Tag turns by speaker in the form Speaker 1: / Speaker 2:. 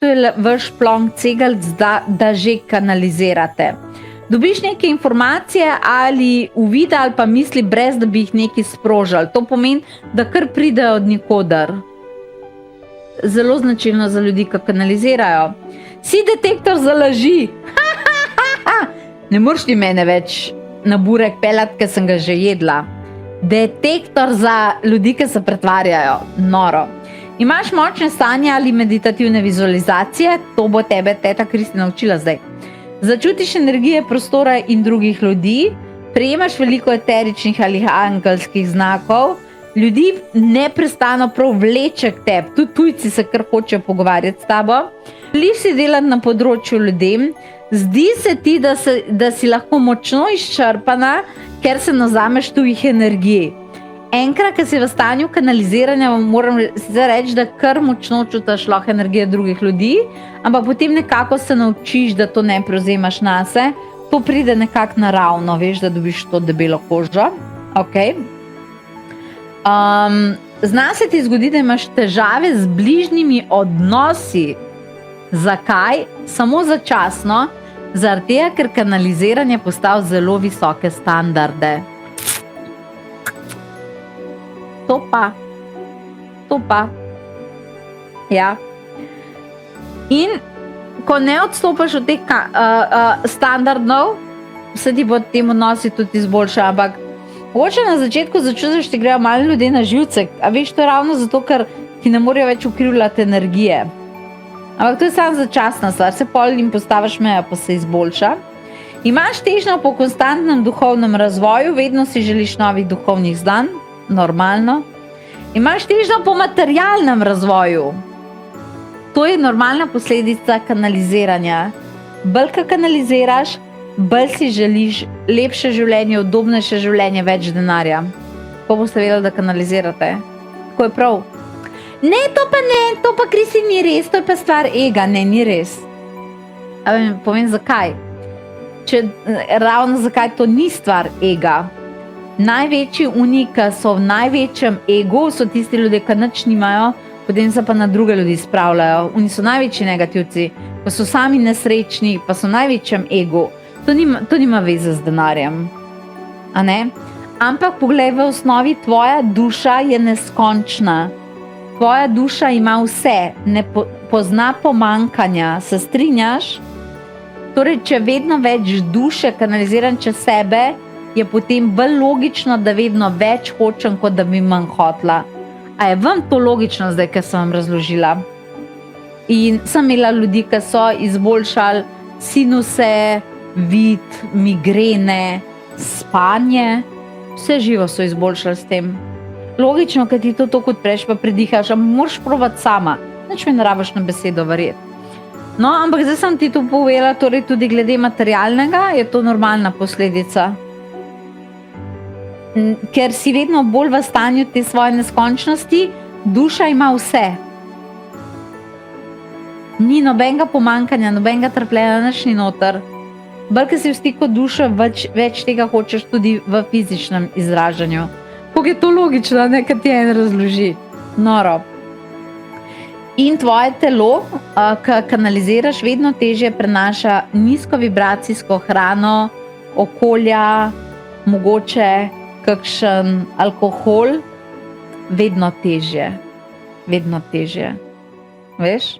Speaker 1: to je vaš plonk cegelc, da že kanalizirate. Dobiš neke informacije ali uvide ali pa misli, brez da bi jih nekaj sprožili. To pomeni, da kar pridejo od nikoder. Zelo značilno za ljudi, ki kanalizirajo. Si detektor za laži. Ne moreš ti mene več na burek peljati, ker sem ga že jedla. Detektor za ljudi, ki se pretvarjajo. Noro. Imaš močne sanje ali meditativne vizualizacije? To bo tebe teta Kristi naučila zdaj. Začutiš energije prostora in drugih ljudi, prejemaš veliko eteričnih ali angelskih znakov, ljudi neprestano prav vleče k tebi, tudi tujci se kar hočejo pogovarjati s tabo. Želiš si delati na področju ljudem, zdi se ti, da si lahko močno izčrpana, ker se navzameš tujih energij. Enkrat, ko si v stanju kanaliziranja, moram reči, da kar močno čutiš lahko energije drugih ljudi, ampak potem nekako se naučiš, da to ne prevzemaš nase. To pride nekako naravno, veš, da dobiš to debelo kožo. Okay. Zna se ti zgodi, da imaš težave z bližnjimi odnosi. Zakaj? Samo začasno, zaradi tega, ker kanaliziranje postavi zelo visoke standarde. To pa. Ja. In ko ne odstopaš od teh standardov, se ti bo tem odnosi tudi izboljša, ampak mogoče na začetku začutiš, ti grejo malo ljudje na živce, a veš, to je ravno zato, ker ti ne morejo več ukrivljati energije. Ampak to je samo začasna stvar, se pol jim postaviš mejo, pa se izboljša. Imaš težnjo po konstantnem duhovnem razvoju, vedno si želiš novih duhovnih znanj, normalno. Imaš težnjo po materialnem razvoju. To je normalna posledica kanaliziranja. Bolj ko kanaliziraš, bolj si želiš lepše življenje, udobnejše življenje, več denarja. Ko boste vedeli, da kanalizirate. Tako je prav. Ne, to pa Kristi ni res, to je pa stvar ega. Ne, ni res. Povem zakaj. Ravno zakaj to ni stvar ega. Največji unika so v največjem egu, so tisti ljudje, ki nič nimajo, potem se pa na druge ljudi spravljajo. Oni so največji negativci, pa so sami nesrečni, pa so v največjem egu. To nima veze z denarjem. A ne? Ampak poglej, v osnovi tvoja duša je neskončna. Tvoja duša ima vse, ne pozna pomankanja. Se strinjaš? Torej, če vedno več duše kanaliziram čez sebe, je potem bolj logično, da vedno več hočem, kot da bi manj hotla. A je vam to logično zdaj, ker sem vam razložila? In sem imela ljudi, ki so izboljšali sinuse, vid, migrene, spanje, vse živo so izboljšali s tem. Logično, ker ti to tako odpreš, pa predihaš, ampak moraš probati sama. Nič mi ne rabiš na besedo verjeti. No, ampak zdaj sem ti to povedala, torej tudi glede materialnega, je to normalna posledica. Ker si vedno bolj v stanju te svoje neskončnosti, duša ima vse. Ni nobenega pomankanja, nobenega trpljenja, nič ni noter. Bolj, ker si v stiku dušo, več tega hočeš tudi v fizičnem izražanju. Kako je to logično, ne, kad ti en razloži. Noro. In tvoje telo, ki kanaliziraš, vedno težje prenaša nizkovibracijsko hrano, okolja, mogoče kakšen alkohol, vedno težje. Veš?